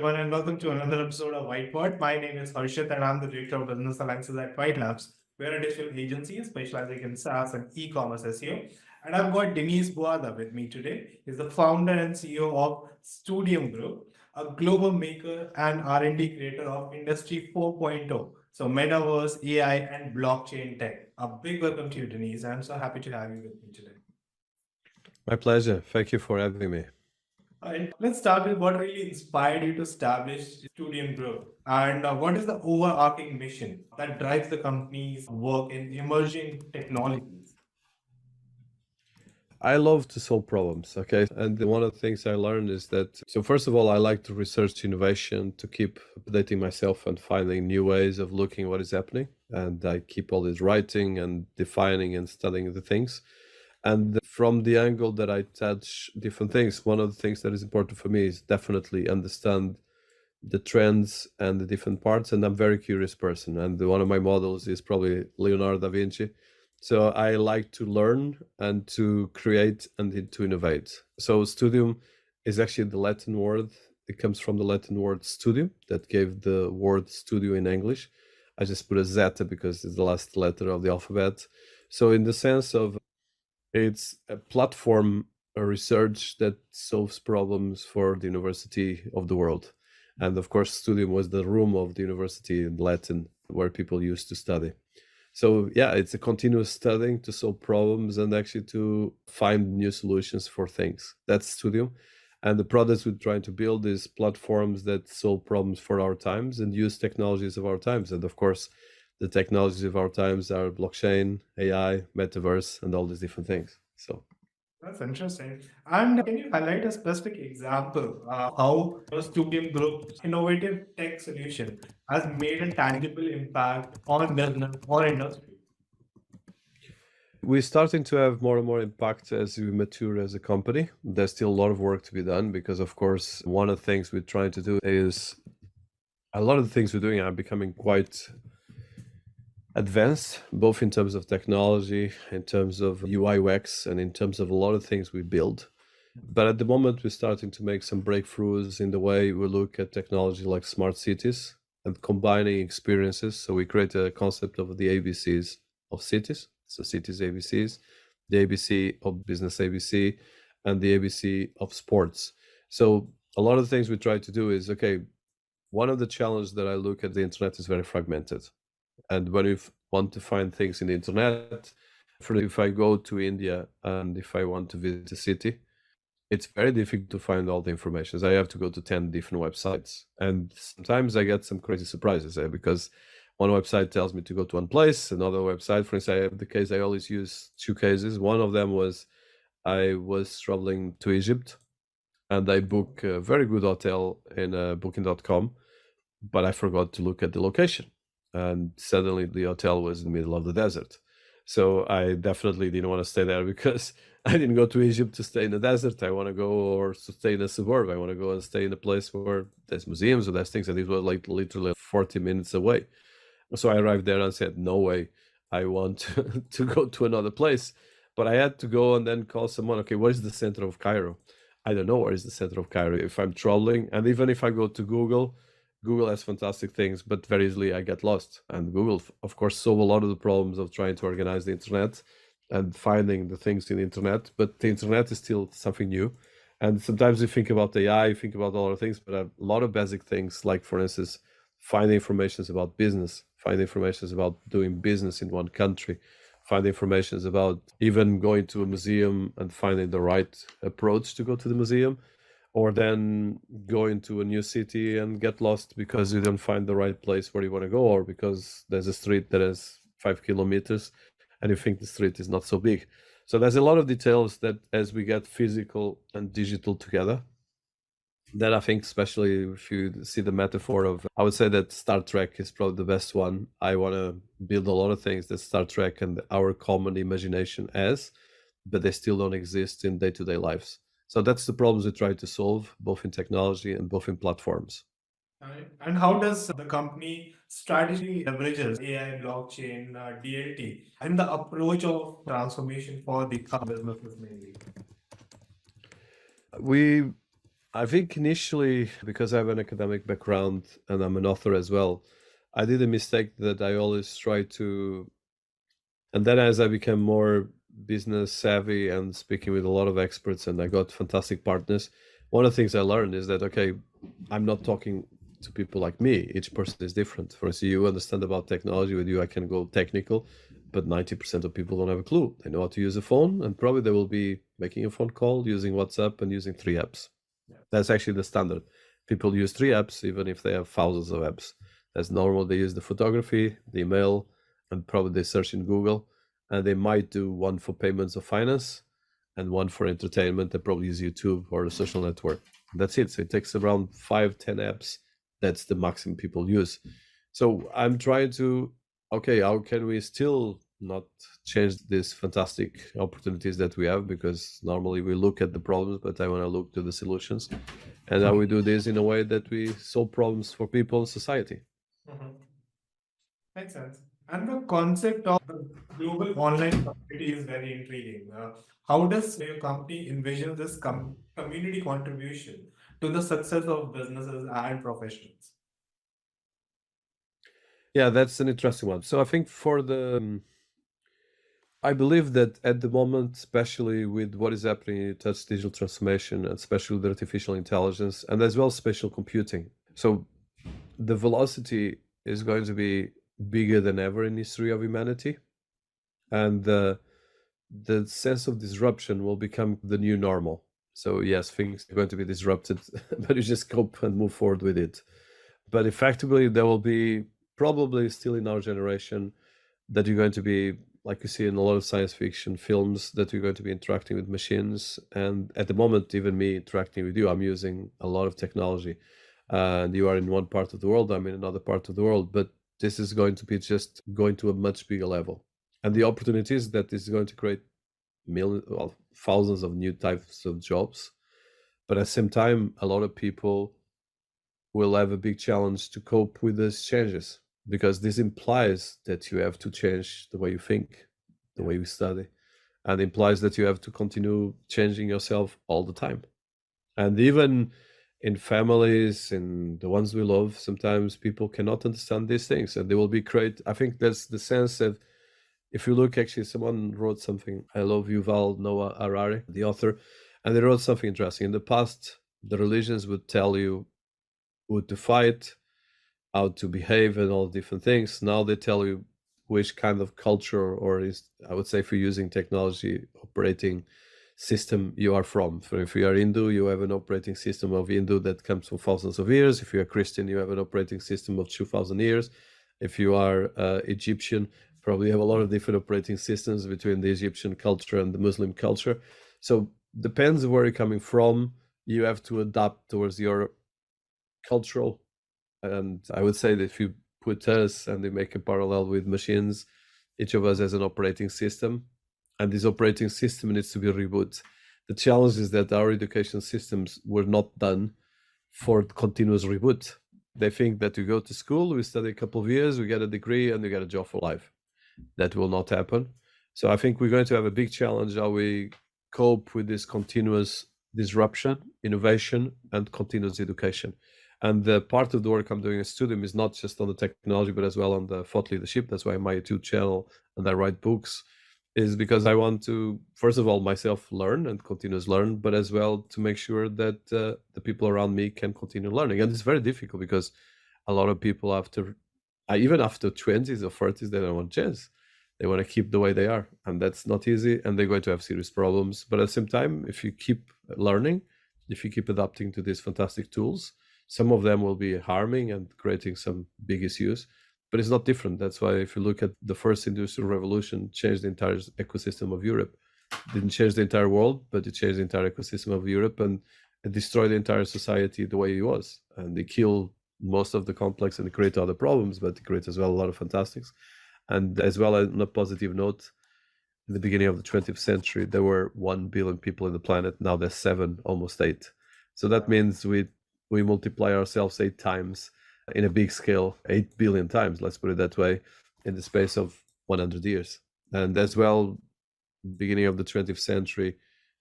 everyone, and welcome to another episode of Wytpod. My name is Harshit, and I'm the Director of Business Alliances at Wytlabs. We're a digital agency specializing in SaaS and e-commerce SEO. And I've got Dinis Guarda with me today. He's the founder and CEO of Ztudium Group, a global maker and R&D creator of Industry 4.0, so metaverse, AI, and blockchain tech. A big welcome to you, Denise. I'm so happy to have you with me today. My pleasure. Thank you for having me. All right, let's start with what really inspired you to establish Studium Group and what is the overarching mission that drives the company's work in emerging technologies? I love to solve problems, okay? And one of the things I learned is that, so first of all, I like to research innovation, to keep updating myself and finding new ways of looking what is happening. And I keep always writing and defining and studying the things. And from the angle that I touch different things, one of the things that is important for me is definitely understand the trends and the different parts. And I'm a very curious person. And one of my models is probably Leonardo da Vinci. So I like to learn and to create and to innovate. So studium is actually the Latin word. It comes from the Latin word studium that gave the word studio in English. I just put a zeta because it's the last letter of the alphabet. So in the sense of it's a platform, a research that solves problems for the university of the world. And of course, studium was the room of the university in Latin where people used to study. So yeah, it's a continuous studying to solve problems and actually to find new solutions for things. That's Studium. And the products we're trying to build is platforms that solve problems for our times and use technologies of our times. And of course, the technologies of our times are blockchain, AI, metaverse, and all these different things. So That's interesting. And can you highlight a specific example how the Studium Group's innovative tech solution has made a tangible impact on business or industry? we're starting to have more and more impact as we mature as a company. There's still a lot of work to be done because, of course, one of the things we're trying to do is a lot of the things we're doing are becoming quite advanced, both in terms of technology, in terms of UI UX, and in terms of a lot of things we build. But at the moment, we're starting to make some breakthroughs in the way we look at technology like smart cities and combining experiences. So we create a concept of the ABCs of cities. So cities ABCs, the ABC of business ABC, and the ABC of sports. So a lot of the things we try to do is, okay, one of the challenges that I look at the internet is very fragmented. And when you want to find things in the internet, if I go to India and if I want to visit a city, it's very difficult to find all the information. I have to go to 10 different websites. And sometimes I get some crazy surprises because one website tells me to go to one place, another website, for instance, I have the case, I always use two cases. One of them was I was traveling to Egypt and I book a very good hotel in booking.com, but I forgot to look at the location. And suddenly the hotel was in the middle of the desert. So I definitely didn't want to stay there because I didn't go to Egypt to stay in the desert. I want to go or to stay in a suburb. I want to go and stay in a place where there's museums or there's things. And it was like literally 40 minutes away. So I arrived there and said, no way, I want to go to another place. But I had to go and then call someone, okay, what is the center of Cairo? I don't know where is the center of Cairo if I'm traveling. And even if I go to Google, Google has fantastic things, but very easily I get lost. And Google, of course, solve a lot of the problems of trying to organize the internet and finding the things in the internet. But the internet is still something new. And sometimes you think about AI, you think about a lot of things, but a lot of basic things, like, for instance, finding information about business, find information about doing business in one country, find information about even going to a museum and finding the right approach to go to the museum, or then going to a new city and get lost because you don't find the right place where you want to go, or because there's a street that has 5 kilometers and you think the street is not so big. So there's a lot of details that as we get physical and digital together, that I think, especially if you see the metaphor of, I would say that Star Trek is probably the best one. I want to build a lot of things that Star Trek and our common imagination has, but they still don't exist in day-to-day lives. So that's the problems we try to solve, both in technology and both in platforms. Right. And how does the company strategy leverages AI, blockchain, DLT in the approach of transformation for the businesses mainly? We I think initially, because I have an academic background and I'm an author as well, I did a mistake that I always try to. And then as I became more business savvy and speaking with a lot of experts and I got fantastic partners, one of the things I learned is that, okay, I'm not talking to people like me. Each person is different. For instance, you understand about technology. With you, I can go technical, but 90% of people don't have a clue. They know how to use a phone, and probably they will be making a phone call, using WhatsApp, and using 3 apps. That's actually the standard. People use 3 apps, even if they have thousands of apps. That's normal. They use the photography, the email, and probably they search in Google. And they might do one for payments or finance and one for entertainment. They probably use YouTube or a social network. That's it. So it takes around 5-10 apps. That's the maximum people use. So I'm trying to, okay, how can we still not change these fantastic opportunities that we have? Because normally we look at the problems, but I want to look to the solutions. And how we do this in a way that we solve problems for people and society. Mhm. Makes sense. And the concept of the global online community is very intriguing. How does your company envision this community contribution to the success of businesses and professionals? Yeah, that's an interesting one. So I think I believe that at the moment, especially with what is happening in touch digital transformation, and especially with artificial intelligence and as well spatial computing. So the velocity is going to be bigger than ever in history of humanity. And the sense of disruption will become the new normal. So yes, things are going to be disrupted, but you just cope and move forward with it. But effectively, there will be probably still in our generation that you're going to be, like you see in a lot of science fiction films, that you're going to be interacting with machines. And at the moment, even me interacting with you, I'm using a lot of technology. And you are in one part of the world, I'm in another part of the world. But this is going to be just going to a much bigger level. And the opportunities that this is going to create millions, well, thousands of new types of jobs. But at the same time, a lot of people will have a big challenge to cope with these changes because this implies that you have to change the way you think, the way you study, and implies that you have to continue changing yourself all the time. And even in families, in the ones we love, sometimes people cannot understand these things and they will be create. I think that's the sense that if you look, actually, someone wrote something. I love Yuval Noah Harari, the author, and they wrote something interesting. In the past, the religions would tell you who to fight, how to behave, and all different things. Now they tell you which kind of culture, or is, I would say, for using technology operating system you are from. For if you are Hindu, you have an operating system of Hindu that comes from thousands of years. If you are Christian, you have an operating system of 2,000 years. If you are Egyptian, probably have a lot of different operating systems between the Egyptian culture and the Muslim culture. So depends where you're coming from. You have to adapt towards your cultural. And I would say that if you put us and they make a parallel with machines, each of us has an operating system, and this operating system needs to be rebooted. The challenge is that our education systems were not done for continuous reboot. They think that you go to school, we study a couple of years, we get a degree, and you get a job for life. That will not happen. So I think we're going to have a big challenge how we cope with this continuous disruption, innovation, and continuous education. And the part of the work I'm doing at Studium is not just on the technology, but as well on the thought leadership. That's why my YouTube channel and I write books, is because I want to, first of all, myself learn and continuous learn, but as well to make sure that the people around me can continue learning. And it's very difficult because a lot of people after, even after 20s or 30s, they don't want change. They want to keep the way they are. And that's not easy. And they're going to have serious problems. But at the same time, if you keep learning, if you keep adapting to these fantastic tools, some of them will be harming and creating some big issues, but it's not different. That's why if you look at the first industrial revolution, changed the entire ecosystem of Europe. It didn't change the entire world, but it changed the entire ecosystem of Europe, and it destroyed the entire society the way it was. And they killed most of the complex and create other problems, but it creates as well a lot of fantastics. And as well, on a positive note, in the beginning of the 20th century, there were 1 billion people in the planet. Now there's 7, almost 8. So that means we multiply ourselves 8 times in a big scale, 8 billion times, let's put it that way, in the space of 100 years. And as well, beginning of the 20th century,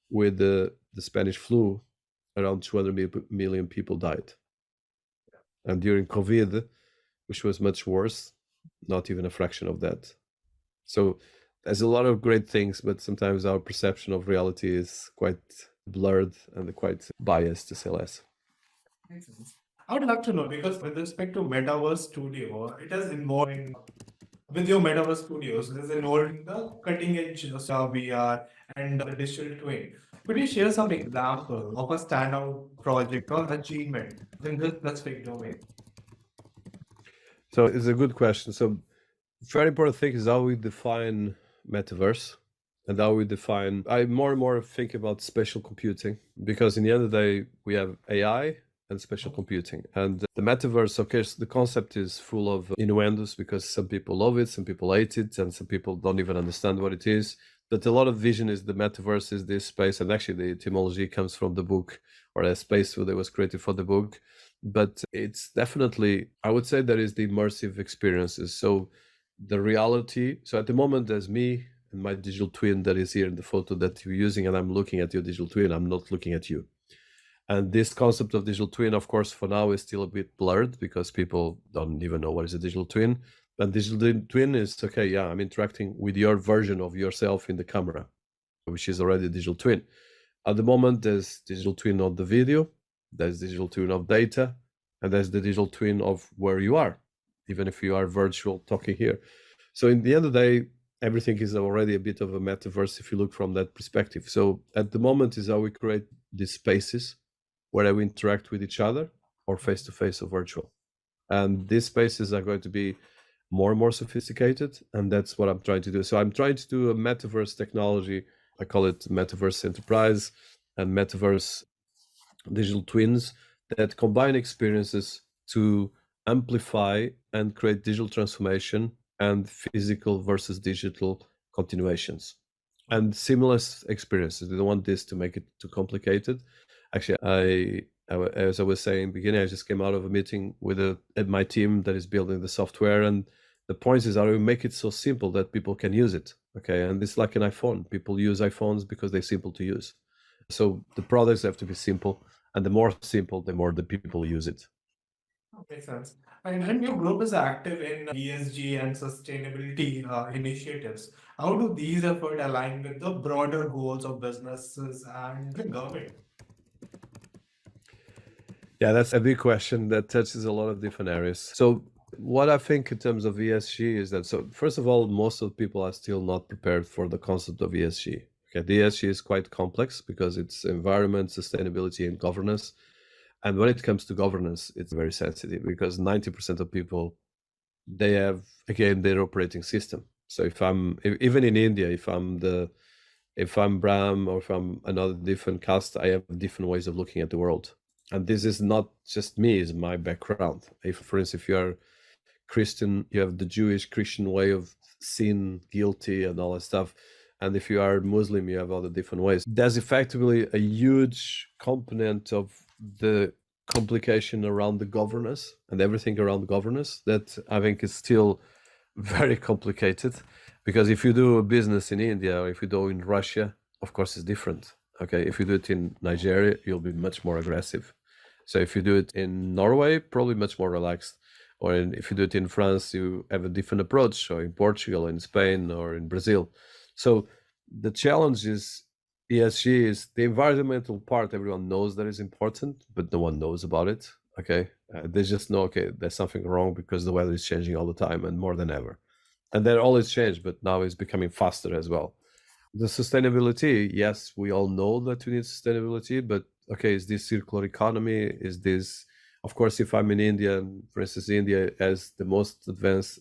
with the Spanish flu, around 200 million people died. And during COVID, which was much worse, not even a fraction of that. So there's a lot of great things, but sometimes our perception of reality is quite blurred and quite biased, to say less. Makes sense. I would love to know because with respect to Metaverse Studio, it is involving with your Metaverse Studios, it is involving the cutting edge VR and the digital twin. Could you share some example of a standout project or achievement in this specific domain? So it's a good question. So very important thing is how we define metaverse and how we define. I more and more think about spatial computing because in the end of the day we have AI and spatial computing, and the metaverse. Of course, the concept is full of innuendos because some people love it, some people hate it, and some people don't even understand what it is. But a lot of vision is the metaverse is this space, and actually the etymology comes from the book or a space that was created for the book. But it's definitely, I would say, that is the immersive experiences. So the reality. So at the moment, there's me and my digital twin that is here in the photo that you're using, and I'm looking at your digital twin. I'm not looking at you. And this concept of digital twin, of course, for now is still a bit blurred because people don't even know what is a digital twin. But digital twin is okay. Yeah, I'm interacting with your version of yourself in the camera, which is already a digital twin. At the moment, there's digital twin of the video, there's digital twin of data, and there's the digital twin of where you are, even if you are virtual talking here. So in the end of the day, everything is already a bit of a metaverse if you look from that perspective. So at the moment is how we create these spaces where we interact with each other or face-to-face or virtual. And these spaces are going to be more and more sophisticated, and that's what I'm trying to do. So I'm trying to do a metaverse technology. I call it Metaverse Enterprise and Metaverse Digital Twins that combine experiences to amplify and create digital transformation and physical versus digital continuations and seamless experiences. We don't want this to make it too complicated. Actually, as I was saying in the beginning, I just came out of a meeting with my team that is building the software, and the point is how we make it so simple that people can use it. Okay, and it's like an iPhone. People use iPhones because they're simple to use. So the products have to be simple, and the more simple, the more the people use it. Makes sense. And your group is active in ESG and sustainability initiatives. How do these efforts align with the broader goals of businesses and the government? Yeah, that's a big question that touches a lot of different areas. So what I think in terms of ESG is that, so first of all, most of the people are still not prepared for the concept of ESG. Okay, the ESG is quite complex because it's environment, sustainability, and governance. And when it comes to governance, it's very sensitive because 90% of people, they have, again, their operating system. So even in India, if I'm Brahm or if I'm another different caste, I have different ways of looking at the world. And this is not just me, it's my background. For instance, if you are Christian, you have the Jewish Christian way of sin, guilty, and all that stuff. And if you are Muslim, you have other different ways. There's effectively a huge component of the complication around the governance and everything around governance that I think is still very complicated. Because if you do a business in India or if you do in Russia, of course it's different. Okay, if you do it in Nigeria, you'll be much more aggressive. So if you do it in Norway, probably much more relaxed. Or if you do it in France, you have a different approach, or in Portugal, in Spain, or in Brazil. So the challenge is ESG is the environmental part. Everyone knows that is important, but no one knows about it. Okay, they just know, okay, there's something wrong because the weather is changing all the time and more than ever. And that always changed, but now it's becoming faster as well. The sustainability, yes, we all know that we need sustainability, but okay, is this circular economy? Is this, of course, if I'm in India, and for instance, India has the most advanced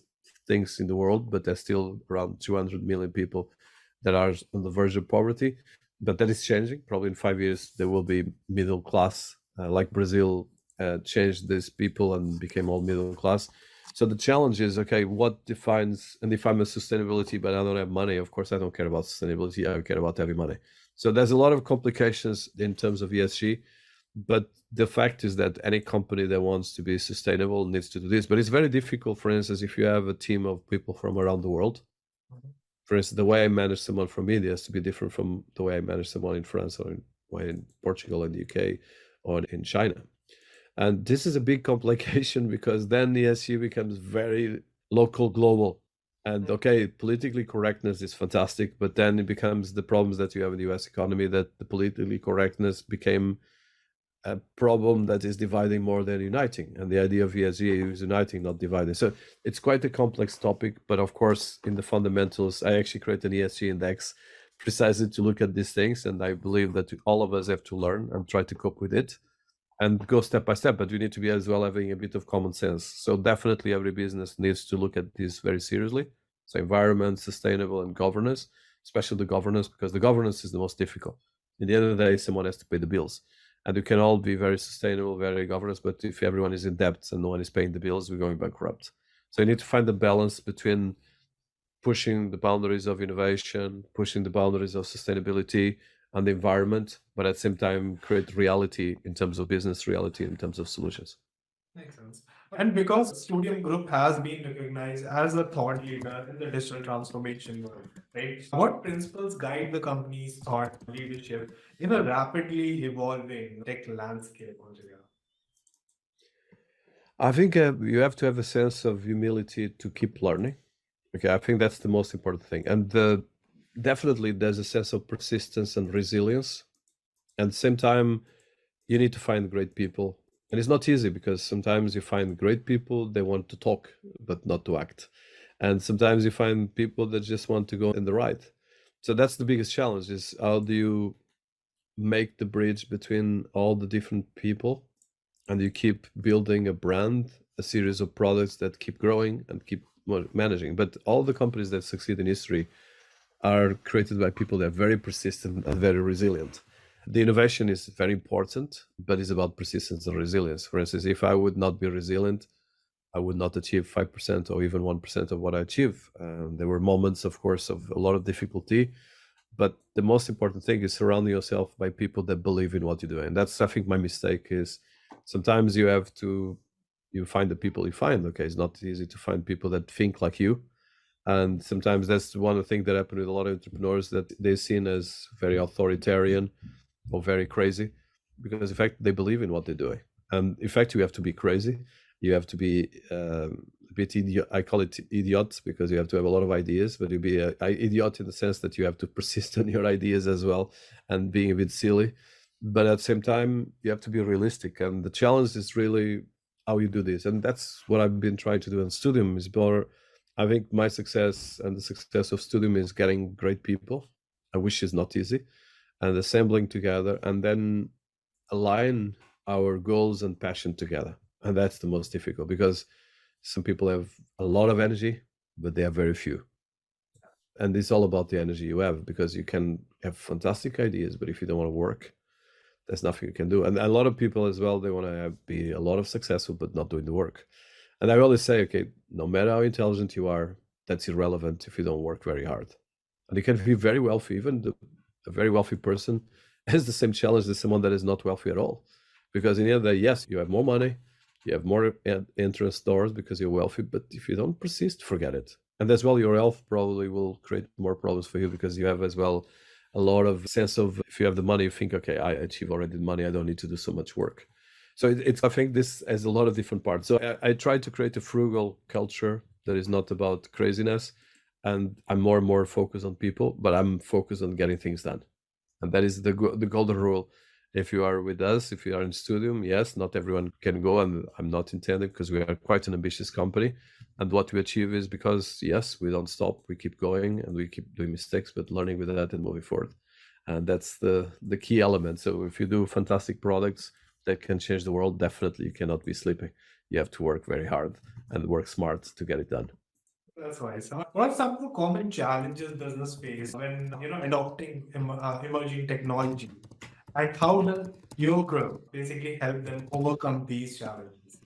things in the world, but there's still around 200 million people that are on the verge of poverty. But that is changing. Probably in 5 years, there will be middle class, like Brazil changed these people and became all middle class. So the challenge is, okay, what defines, and if I'm a sustainability, but I don't have money, of course, I don't care about sustainability. I care about having money. So there's a lot of complications in terms of ESG, but the fact is that any company that wants to be sustainable needs to do this. But it's very difficult, for instance, if you have a team of people from around the world. For instance, the way I manage someone from India has to be different from the way I manage someone in France or or in Portugal and the UK or in China. And this is a big complication because then the ESG becomes very local, global. And okay, politically correctness is fantastic, but then it becomes the problems that you have in the US economy, that the politically correctness became a problem that is dividing more than uniting. And the idea of ESG is uniting, not dividing. So it's quite a complex topic, but of course, in the fundamentals, I actually create an ESG index precisely to look at these things. And I believe that all of us have to learn and try to cope with it and go step by step, but we need to be as well having a bit of common sense. So definitely every business needs to look at this very seriously. So environment, sustainable, and governance, especially the governance, because the governance is the most difficult. In the end of the day, someone has to pay the bills. And we can all be very sustainable, very governance, but if everyone is in debt and no one is paying the bills, we're going bankrupt. So you need to find the balance between pushing the boundaries of innovation, pushing the boundaries of sustainability and the environment, but at the same time create reality in terms of business, reality in terms of solutions. Makes sense. And because Studium Group has been recognized as a thought leader in the digital transformation world, right? What principles guide the company's thought leadership in a rapidly evolving tech landscape altogether? I think you have to have a sense of humility to keep learning. Okay, I think that's the most important thing. And definitely there's a sense of persistence and resilience. At the same time, you need to find great people. And it's not easy because sometimes you find great people, they want to talk, but not to act. And sometimes you find people that just want to go in the right. So that's the biggest challenge is how do you make the bridge between all the different people and you keep building a brand, a series of products that keep growing and keep managing. But all the companies that succeed in history are created by people that are very persistent and very resilient. The innovation is very important, but it's about persistence and resilience. For instance, if I would not be resilient, I would not achieve 5% or even 1% of what I achieve. There were moments, of course, of a lot of difficulty, but the most important thing is surrounding yourself by people that believe in what you do. And that's, I think, my mistake is sometimes you find the people you find. Okay, it's not easy to find people that think like you. And sometimes that's one of the things that happen with a lot of entrepreneurs, that they're seen as very authoritarian or very crazy because in fact they believe in what they're doing. And in fact, you have to be crazy. You have to be a bit idiot. I call it idiot because you have to have a lot of ideas, but you be an idiot in the sense that you have to persist on your ideas as well and being a bit silly. But at the same time, you have to be realistic. And the challenge is really how you do this. And that's what I've been trying to do in Studium is more, I think my success and the success of Studium is getting great people, which is not easy, and assembling together and then align our goals and passion together. And that's the most difficult because some people have a lot of energy, but they have very few. And it's all about the energy you have because you can have fantastic ideas, but if you don't want to work, there's nothing you can do. And a lot of people as well, they want to be a lot of successful, but not doing the work. And I always say, okay, no matter how intelligent you are, that's irrelevant if you don't work very hard. And you can be very wealthy, even a very wealthy person has the same challenge as someone that is not wealthy at all. Because in the end of the day, yes, you have more money, you have more entrance doors because you're wealthy, but if you don't persist, forget it. And as well, your health probably will create more problems for you because you have as well a lot of sense of, if you have the money, you think, okay, I achieve already the money, I don't need to do so much work. So it's I think this has a lot of different parts. So I try to create a frugal culture that is not about craziness, and I'm more and more focused on people, but I'm focused on getting things done. And that is the golden rule. If you are with us, if you are in Studium, yes, not everyone can go, and I'm not intending because we are quite an ambitious company. And what we achieve is because, yes, we don't stop, we keep going and we keep doing mistakes, but learning with that and moving forward. And that's the key element. So if you do fantastic products that can change the world, definitely you cannot be sleeping. You have to work very hard and work smart to get it done. That's wise. What are some of the common challenges business face when adopting emerging technology, and how does your group basically help them overcome these challenges?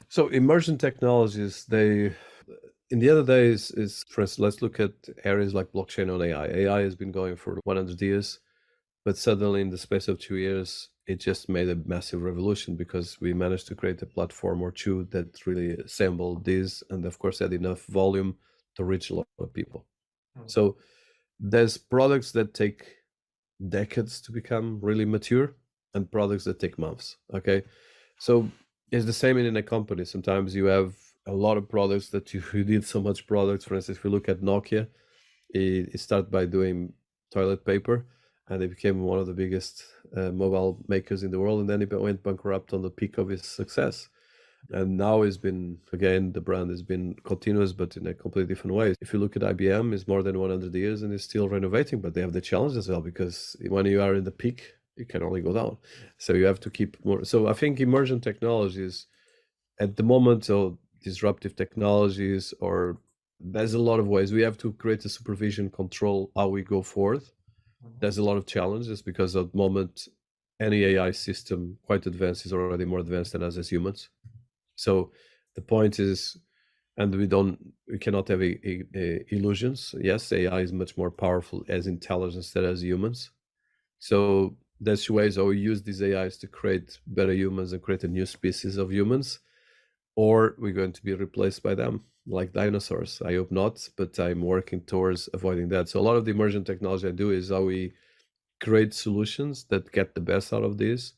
So emergent technologies, they in the other days is for instance, let's look at areas like blockchain and AI. AI has been going for 100 years, but suddenly in the space of 2 years, it just made a massive revolution because we managed to create a platform or two that really assembled this and of course had enough volume to reach a lot of people. Hmm. So there's products that take decades to become really mature, and products that take months. Okay, so it's the same in a company. Sometimes you have a lot of products that you need so much products. For instance, if you look at Nokia, it started by doing toilet paper, and it became one of the biggest mobile makers in the world, and then it went bankrupt on the peak of its success. And now it's been, again, the brand has been continuous, but in a completely different way. If you look at IBM, it's more than 100 years and it's still renovating, but they have the challenge as well, because when you are in the peak, you can only go down. So you have to keep more. So I think emergent technologies at the moment, so disruptive technologies, or there's a lot of ways we have to create a supervision, control how we go forward. There's a lot of challenges because at the moment, any AI system quite advanced is already more advanced than us as humans. So the point is, and we cannot have illusions. Yes, AI is much more powerful as intelligence than as humans. So there's ways how we use these AIs to create better humans and create a new species of humans, or we're going to be replaced by them like dinosaurs. I hope not, but I'm working towards avoiding that. So a lot of the emergent technology I do is how we create solutions that get the best out of this,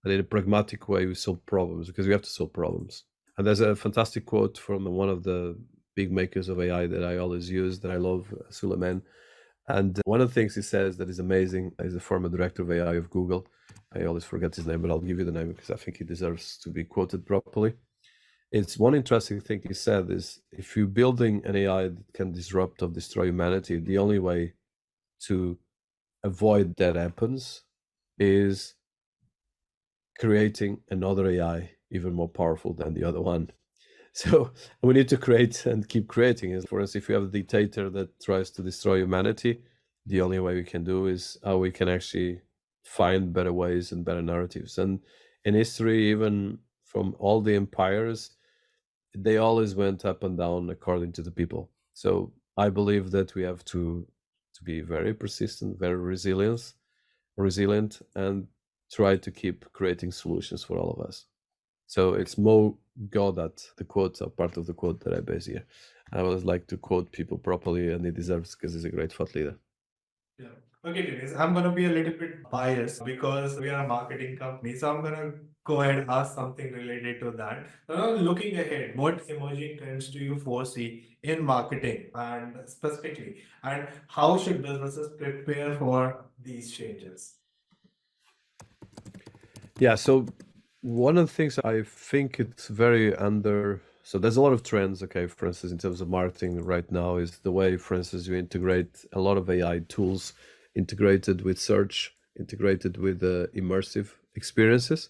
and in a pragmatic way we solve problems, because we have to solve problems. And there's a fantastic quote from one of the big makers of AI that I always use, that I love, Suleiman. And one of the things he says that is amazing is the former director of AI of Google. I always forget his name, but I'll give you the name because I think he deserves to be quoted properly. It's one interesting thing he said is, if you're building an AI that can disrupt or destroy humanity, the only way to avoid that happens is creating another AI even more powerful than the other one. So we need to create and keep creating. For instance, if you have a dictator that tries to destroy humanity, the only way we can do is how we can actually find better ways and better narratives. And in history, even from all the empires, they always went up and down according to the people. So I believe that we have to be very persistent, very resilient, and try to keep creating solutions for all of us. So it's Mo Gaudat. The quotes are part of the quote that I base here. I always like to quote people properly, and he deserves, because he's a great thought leader. Yeah. Okay, Dennis, I'm gonna be a little bit biased because we are a marketing company. So I'm gonna go ahead and ask something related to that. Looking ahead, what emerging trends do you foresee in marketing and specifically, and how should businesses prepare for these changes? Yeah, so one of the things I think it's very under, so there's a lot of trends, okay, for instance, in terms of marketing right now, is the way, for instance, you integrate a lot of AI tools, integrated with search, integrated with immersive experiences.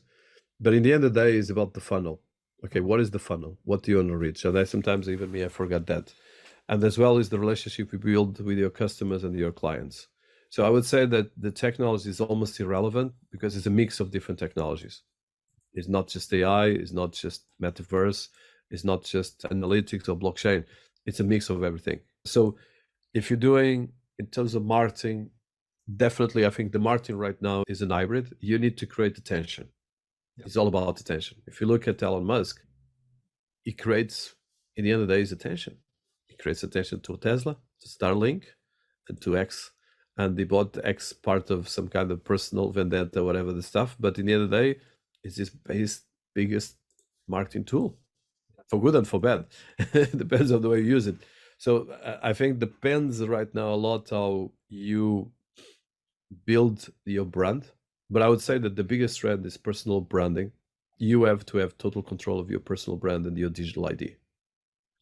But in the end of the day, it's about the funnel. Okay, what is the funnel? What do you want to reach? And I sometimes, even me, I forget that. And as well is the relationship you build with your customers and your clients. So I would say that the technology is almost irrelevant because it's a mix of different technologies. It's not just AI, it's not just metaverse, it's not just analytics or blockchain. It's a mix of everything. So if you're doing, in terms of marketing, definitely I think the marketing right now is an hybrid. You need to create attention. It's all about attention. If you look at Elon Musk, he creates, in the end of the day, is attention. He creates attention to Tesla, to Starlink, and to X. And they bought X part of some kind of personal vendetta, whatever the stuff. But in the end of the day, it's his biggest marketing tool, for good and for bad. It depends on the way you use it. So I think depends right now a lot how you build your brand. But I would say that the biggest trend is personal branding. You have to have total control of your personal brand and your digital ID.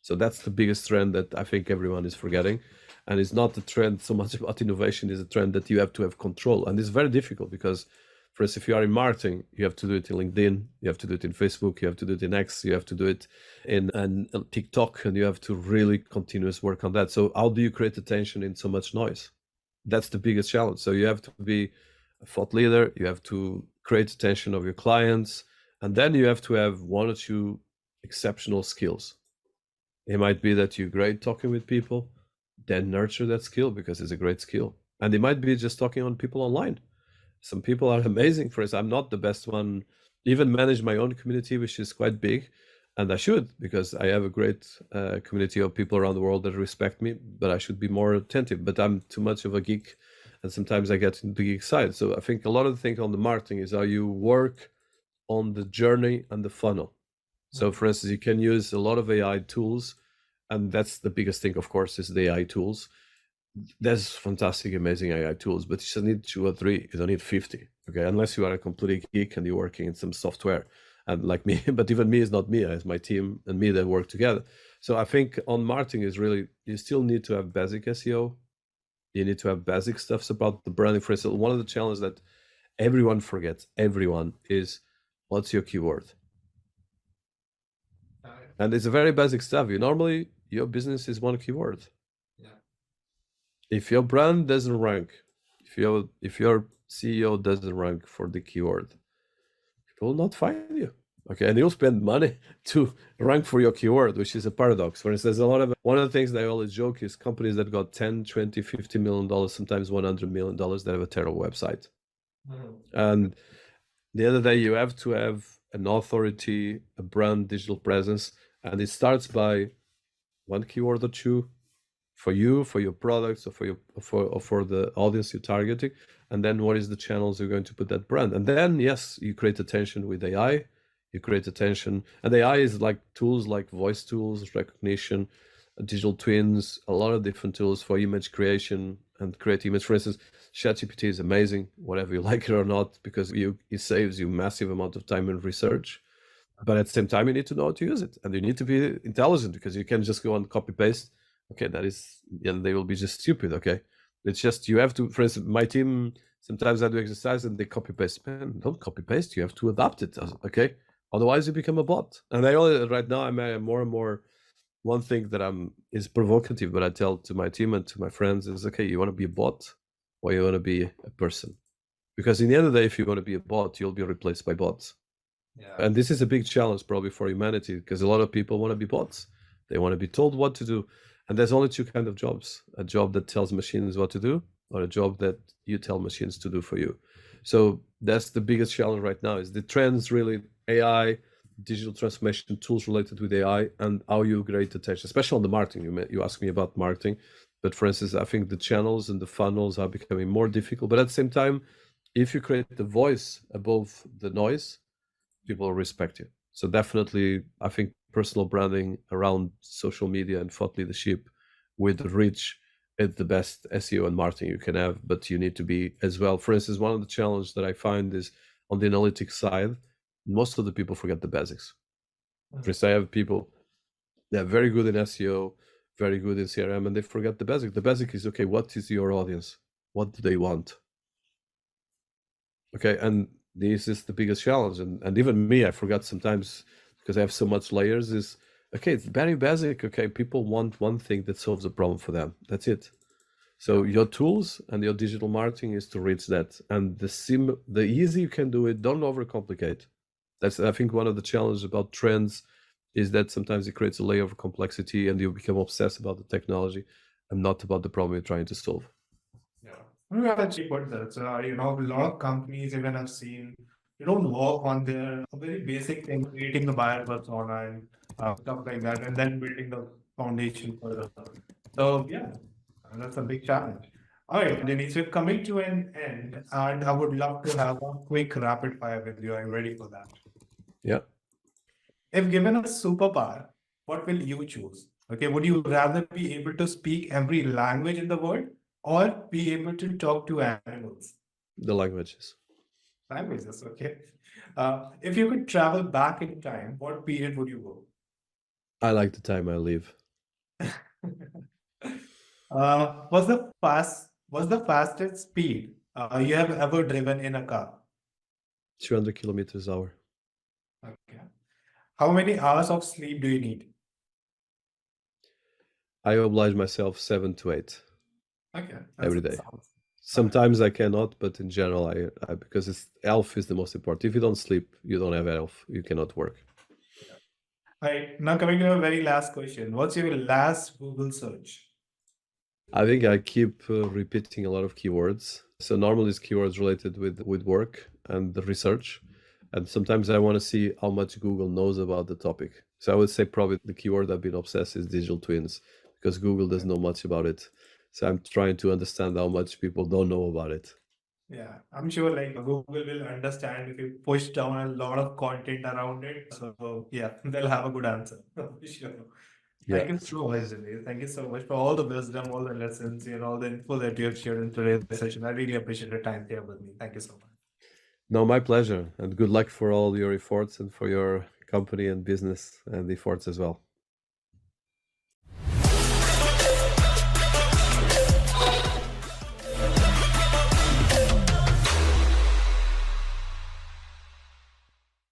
So that's the biggest trend that I think everyone is forgetting. And it's not a trend so much about innovation, it's a trend that you have to have control. And it's very difficult because, for instance, if you are in marketing, you have to do it in LinkedIn, you have to do it in Facebook, you have to do it in X, you have to do it in TikTok, and you have to really continuous work on that. So how do you create attention in so much noise? That's the biggest challenge. So you have to be a thought leader, you have to create attention of your clients, and then you have to have one or two exceptional skills. It might be that you're great talking with people, then nurture that skill because it's a great skill. And it might be just talking on people online. Some people are amazing. For us, I'm not the best one, even manage my own community, which is quite big. And I should, because I have a great community of people around the world that respect me, but I should be more attentive. But I'm too much of a geek and sometimes I get into geek side. So I think a lot of the thing on the marketing is how you work on the journey and the funnel. So for instance, you can use a lot of AI tools, and that's the biggest thing, of course, is the AI tools. There's fantastic, amazing AI tools, but you just need 2 or 3. You don't need 50, okay? Unless you are a complete geek and you're working in some software, and like me, but even me is not me, it's my team and me that work together. So I think on marketing is really, you still need to have basic SEO. You need to have basic stuffs about the branding. For instance, one of the challenges that everyone forgets, is what's your keyword? And it's a very basic stuff. Normally your business is one keyword. Yeah. If your brand doesn't rank, if your CEO doesn't rank for the keyword, people will not find you. Okay, and you'll spend money to rank for your keyword, which is a paradox. For instance, one of the things that I always joke is companies that got 10, 20, $50 million, sometimes $100 million, that have a terrible website. And the other day, you have to have an authority, a brand, digital presence, and it starts by one keyword or two for you, for your products, or for the audience you're targeting, and then what is the channels you're going to put that brand. And then yes, you create attention with AI. You create attention, and AI is like tools like voice tools, recognition, digital twins, a lot of different tools for image creation and create image. For instance, ChatGPT is amazing, whatever you like it or not, because it saves you massive amount of time and research. But at the same time, you need to know how to use it, and you need to be intelligent, because you can just go and copy paste. Okay, that is, and they will be just stupid. Okay, it's just, you have to. For instance, my team, sometimes I do exercise and they copy paste. Man, don't copy paste. You have to adapt it. Okay, otherwise you become a bot. And right now I'm more and more. One thing that is provocative, but I tell to my team and to my friends is, okay, you want to be a bot or you want to be a person? Because in the end of the day, if you want to be a bot, you'll be replaced by bots. Yeah. And this is a big challenge probably for humanity, because a lot of people want to be bots. They want to be told what to do. And there's only two kinds of jobs: a job that tells machines what to do, or a job that you tell machines to do for you. So that's the biggest challenge right now, is the trends really AI, digital transformation tools related with AI, and how you create attention, especially on the marketing. You asked me about marketing, but for instance, I think the channels and the funnels are becoming more difficult. But at the same time, if you create the voice above the noise, people will respect you. So definitely, I think personal branding around social media and thought leadership with reach is the best SEO and marketing you can have. But you need to be as well. For instance, one of the challenges that I find is on the analytics side, most of the people forget the basics. For instance, I have people that are very good in SEO, very good in CRM, and they forget the basic. The basic is, okay, what is your audience? What do they want? Okay, and this is the biggest challenge. And even me, I forgot sometimes, because I have so much layers, is, okay, it's very basic. Okay, people want one thing that solves a problem for them. That's it. So your tools and your digital marketing is to reach that. And the easy you can do it, don't overcomplicate. That's, I think, one of the challenges about trends is that sometimes it creates a layer of complexity and you become obsessed about the technology and not about the problem you're trying to solve. Yeah, that's put that. So, a lot of companies even have seen they don't work on their very basic thing, creating the buyer persona and stuff like that, and then building the foundation further. So yeah, that's a big challenge. All right, Denise, we're coming to an end, and I would love to have a quick rapid fire with you. Are you ready for that? Yeah. If given a superpower, what will you choose? Okay, would you rather be able to speak every language in the world or be able to talk to animals? The languages. Languages, okay. If you could travel back in time, what period would you go? I like the time I live. Was the fastest speed you have ever driven in a car? 200 kilometers hour. Okay. How many hours of sleep do you need? I oblige myself 7 to 8 Okay, every day. sounds. Sometimes I cannot, but in general, I because health is the most important. If you don't sleep, you don't have health. You cannot work. All right, now coming to a very last question. What's your last Google search? I think I keep repeating a lot of keywords. So normally it's keywords related with work and the research. And sometimes I want to see how much Google knows about the topic. So I would say probably the keyword I've been obsessed is digital twins, because Google doesn't know much about it. So I'm trying to understand how much people don't know about it. Yeah, I'm sure like Google will understand if you push down a lot of content around it. So yeah, they'll have a good answer. Sure. Yeah. Thank you so much, Dinesh. Thank you so much for all the wisdom, all the lessons, all the info that you have shared in today's session. I really appreciate your time here with me. Thank you so much. No, my pleasure. And good luck for all your efforts and for your company and business and efforts as well.